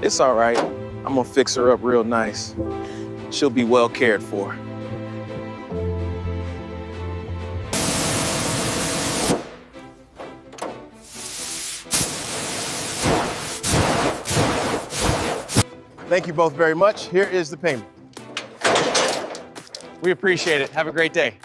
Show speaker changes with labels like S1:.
S1: It's all right. I'm gonna fix her up real nice. She'll be well cared for.
S2: Thank you both very much. Here is the payment.
S3: We appreciate it. Have a great day.